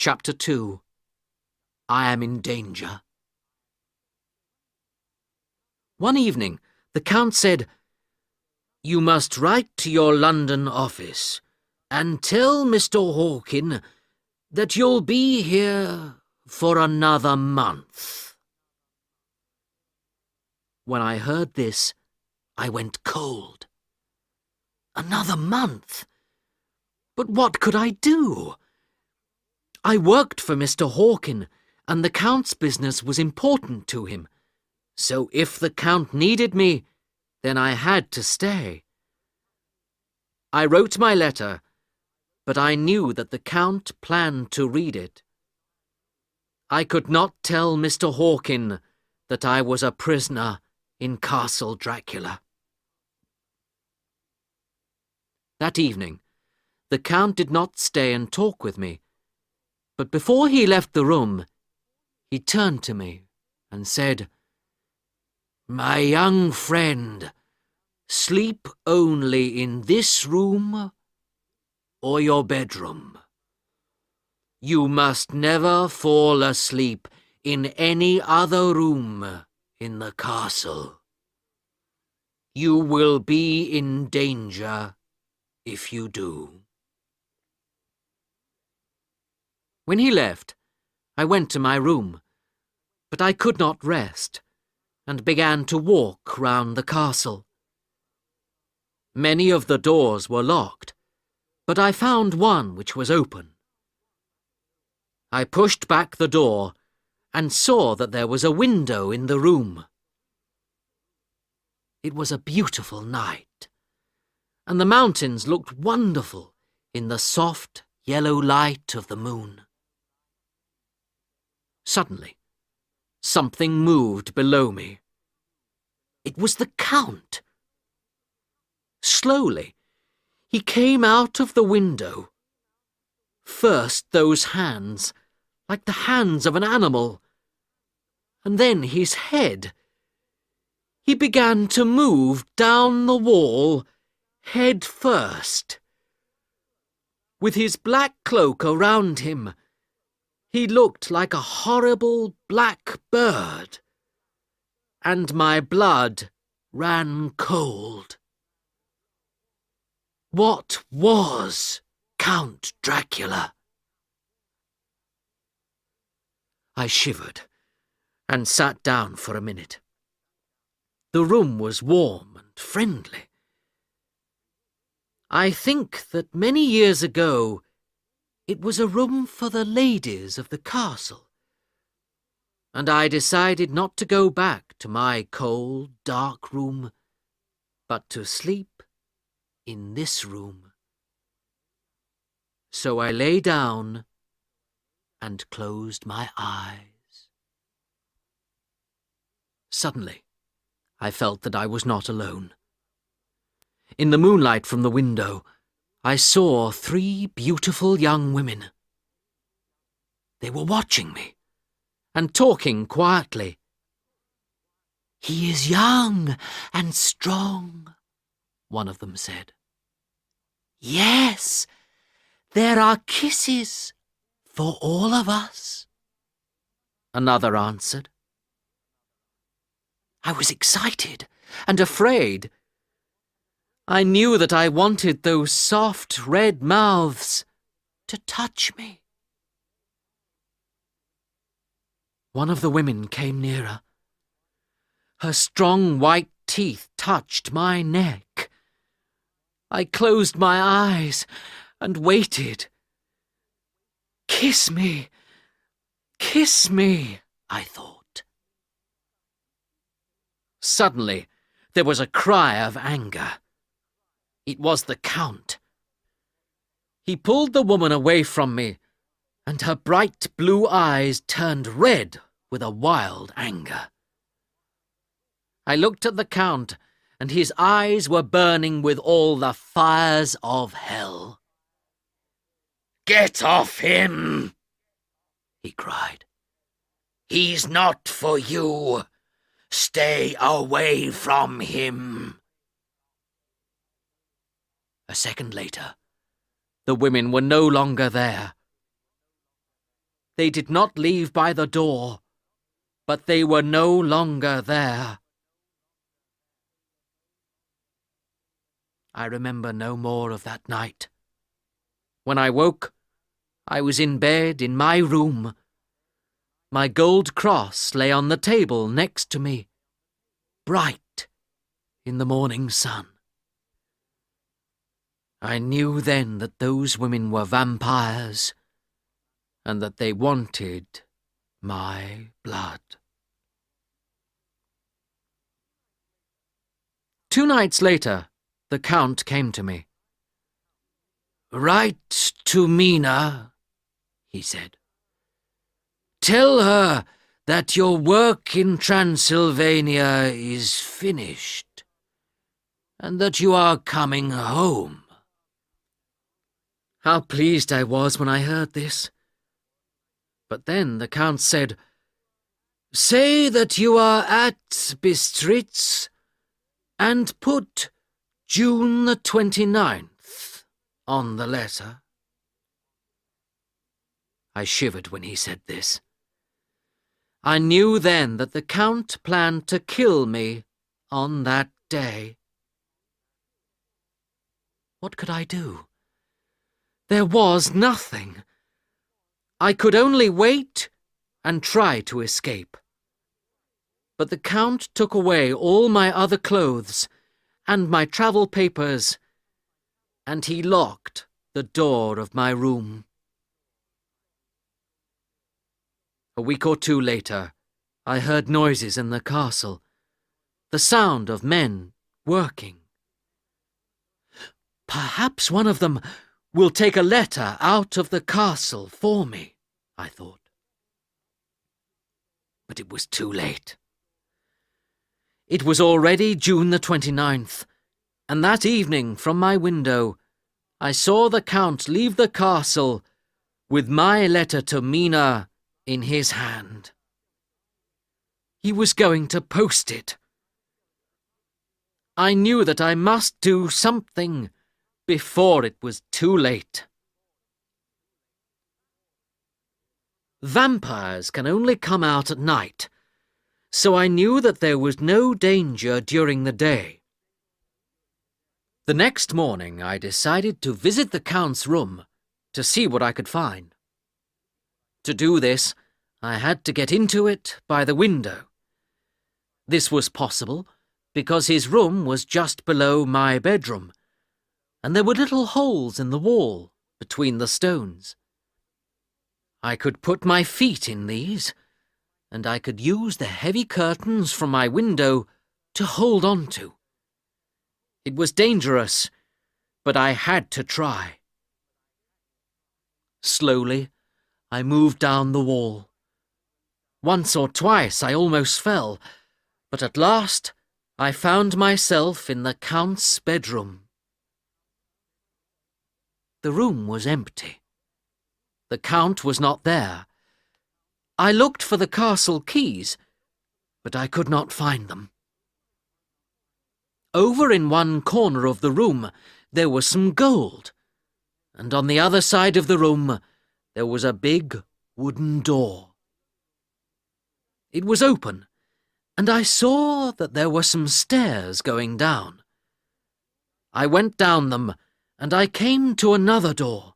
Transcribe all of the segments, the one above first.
Chapter 2. I am in danger. One evening, the Count said, "You must write to your London office and tell Mr. Hawkin that you'll be here for another month." When I heard this, I went cold. Another month? But what could I do? I worked for Mr. Hawkin, and the Count's business was important to him. So if the Count needed me, then I had to stay. I wrote my letter, but I knew that the Count planned to read it. I could not tell Mr. Hawkin that I was a prisoner in Castle Dracula. That evening, the Count did not stay and talk with me, but before he left the room, he turned to me and said, "My young friend, sleep only in this room or your bedroom. You must never fall asleep in any other room in the castle. You will be in danger if you do." When he left, I went to my room, but I could not rest, and began to walk round the castle. Many of the doors were locked, but I found one which was open. I pushed back the door and saw that there was a window in the room. It was a beautiful night, and the mountains looked wonderful in the soft yellow light of the moon. Suddenly, something moved below me. It was the Count. Slowly, he came out of the window. First those hands, like the hands of an animal, and then his head. He began to move down the wall, head first. With his black cloak around him, he looked like a horrible black bird, and my blood ran cold. What was Count Dracula? I shivered and sat down for a minute. The room was warm and friendly. I think that many years ago it was a room for the ladies of the castle, and I decided not to go back to my cold, dark room, but to sleep in this room. So I lay down and closed my eyes. Suddenly, I felt that I was not alone. In the moonlight from the window, I saw 3 beautiful young women. They were watching me and talking quietly. "He is young and strong," one of them said. "Yes, there are kisses for all of us," another answered. I was excited and afraid. I knew that I wanted those soft red mouths to touch me. One of the women came nearer. Her strong white teeth touched my neck. I closed my eyes and waited. "Kiss me, kiss me," I thought. Suddenly, there was a cry of anger. It was the Count. He pulled the woman away from me, and her bright blue eyes turned red with a wild anger. I looked at the Count, and his eyes were burning with all the fires of hell. "Get off him!" he cried. "He's not for you. Stay away from him." A second later, the women were no longer there. They did not leave by the door, but they were no longer there. I remember no more of that night. When I woke, I was in bed in my room. My gold cross lay on the table next to me, bright in the morning sun. I knew then that those women were vampires, and that they wanted my blood. 2 nights later, the Count came to me. "Write to Mina," he said. "Tell her that your work in Transylvania is finished, and that you are coming home." How pleased I was when I heard this. But then the Count said, "Say that you are at Bistritz, and put June the 29th on the letter." I shivered when he said this. I knew then that the Count planned to kill me on that day. What could I do? There was nothing. I could only wait and try to escape. But the Count took away all my other clothes and my travel papers, and he locked the door of my room. A week or 2 later, I heard noises in the castle, the sound of men working. "Perhaps one of them will take a letter out of the castle for me," I thought. But it was too late. It was already June the 29th, and that evening from my window I saw the Count leave the castle with my letter to Mina in his hand. He was going to post it. I knew that I must do something before it was too late. Vampires can only come out at night, so I knew that there was no danger during the day. The next morning I decided to visit the Count's room to see what I could find. To do this, I had to get into it by the window. This was possible because his room was just below my bedroom, and there were little holes in the wall between the stones. I could put my feet in these, and I could use the heavy curtains from my window to hold on to. It was dangerous, but I had to try. Slowly, I moved down the wall. Once or twice I almost fell, but at last I found myself in the Count's bedroom. The room was empty. The Count was not there. I looked for the castle keys, but I could not find them. Over in one corner of the room there was some gold, and on the other side of the room there was a big wooden door. It was open, and I saw that there were some stairs going down. I went down them, and I came to another door.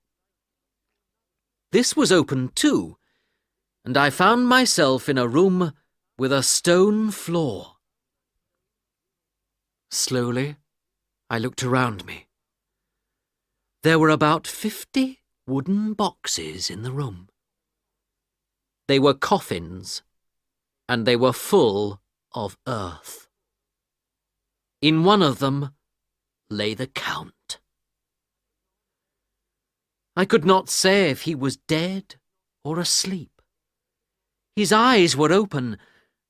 This was open too, and I found myself in a room with a stone floor. Slowly, I looked around me. There were about 50 wooden boxes in the room. They were coffins, and they were full of earth. In one of them lay the Count. I could not say if he was dead or asleep. His eyes were open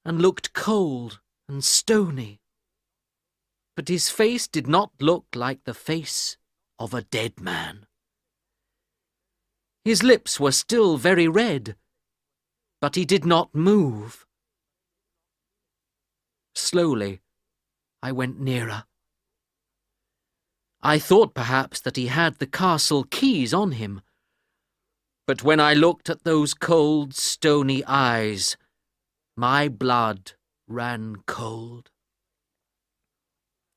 and looked cold and stony, but his face did not look like the face of a dead man. His lips were still very red, but he did not move. Slowly, I went nearer. I thought perhaps that he had the castle keys on him, But when I looked at those cold, stony eyes, my blood ran cold.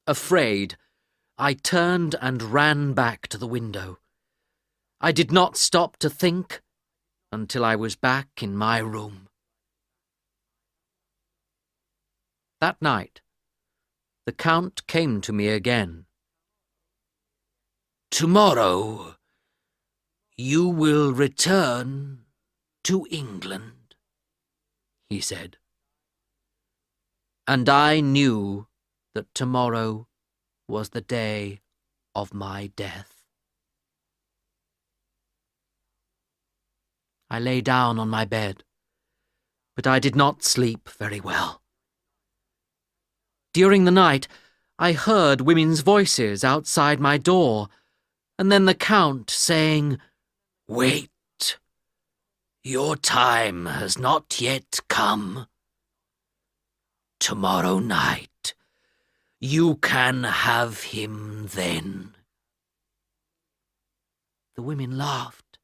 Afraid, I turned and ran back to the window. I did not stop to think until I was back in my room. That night, the Count came to me again. "Tomorrow, you will return to England," he said. And I knew that tomorrow was the day of my death. I lay down on my bed, but I did not sleep very well. During the night, I heard women's voices outside my door, and then the Count saying, "Wait, your time has not yet come. Tomorrow night, you can have him then." The women laughed,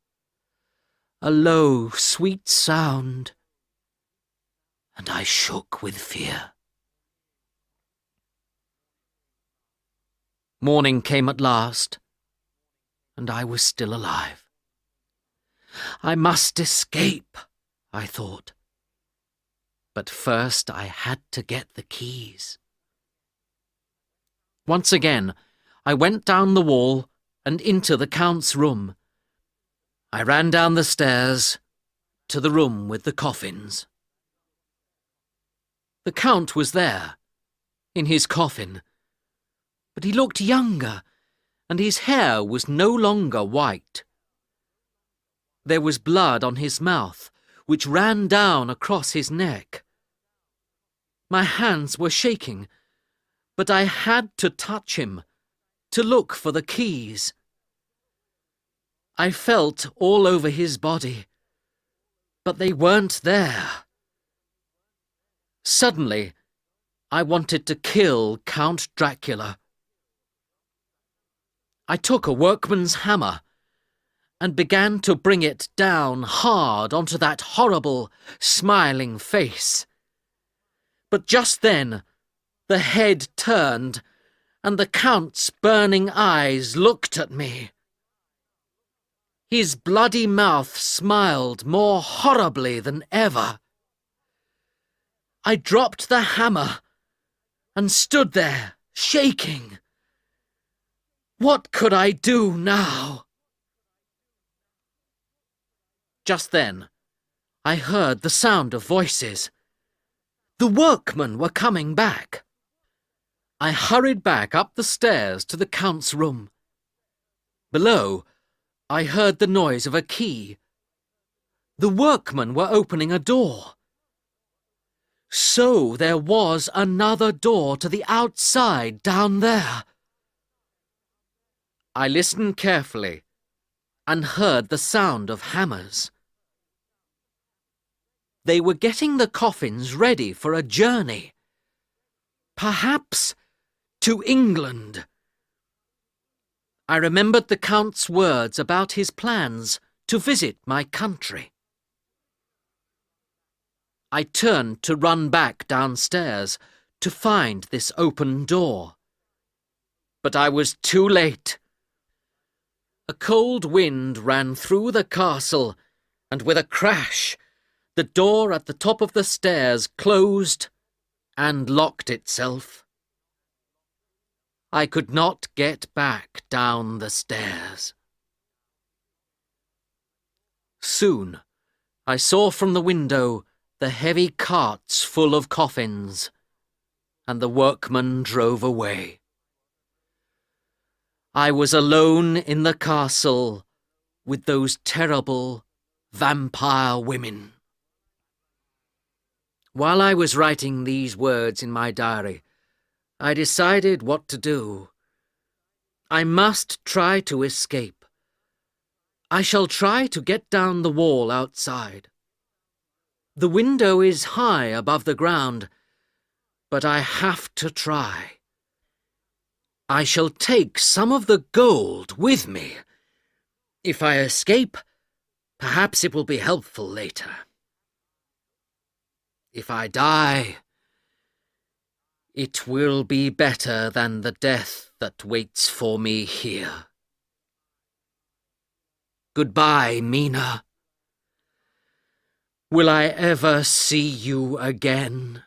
a low, sweet sound, and I shook with fear. Morning came at last, and I was still alive. I must escape, I thought. But first I had to get the keys. Once again, I went down the wall and into the Count's room. I ran down the stairs to the room with the coffins. The Count was there, in his coffin, but he looked younger, and his hair was no longer white. There was blood on his mouth, which ran down across his neck. My hands were shaking, but I had to touch him, to look for the keys. I felt all over his body, but they weren't there. Suddenly, I wanted to kill Count Dracula. I took a workman's hammer and began to bring it down hard onto that horrible, smiling face. But just then, the head turned, and the Count's burning eyes looked at me. His bloody mouth smiled more horribly than ever. I dropped the hammer and stood there, shaking. What could I do now? Just then, I heard the sound of voices. The workmen were coming back. I hurried back up the stairs to the Count's room. Below, I heard the noise of a key. The workmen were opening a door. So there was another door to the outside down there. I listened carefully and heard the sound of hammers. They were getting the coffins ready for a journey. Perhaps to England. I remembered the Count's words about his plans to visit my country. I turned to run back downstairs to find this open door. But I was too late. A cold wind ran through the castle, and with a crash, the door at the top of the stairs closed and locked itself. I could not get back down the stairs. Soon, I saw from the window the heavy carts full of coffins, and the workmen drove away. I was alone in the castle with those terrible vampire women. While I was writing these words in my diary, I decided what to do. I must try to escape. I shall try to get down the wall outside. The window is high above the ground, but I have to try. I shall take some of the gold with me. If I escape, Perhaps it will be helpful later. If I die, it will be better than the death that waits for me here. Goodbye, Mina. Will I ever see you again?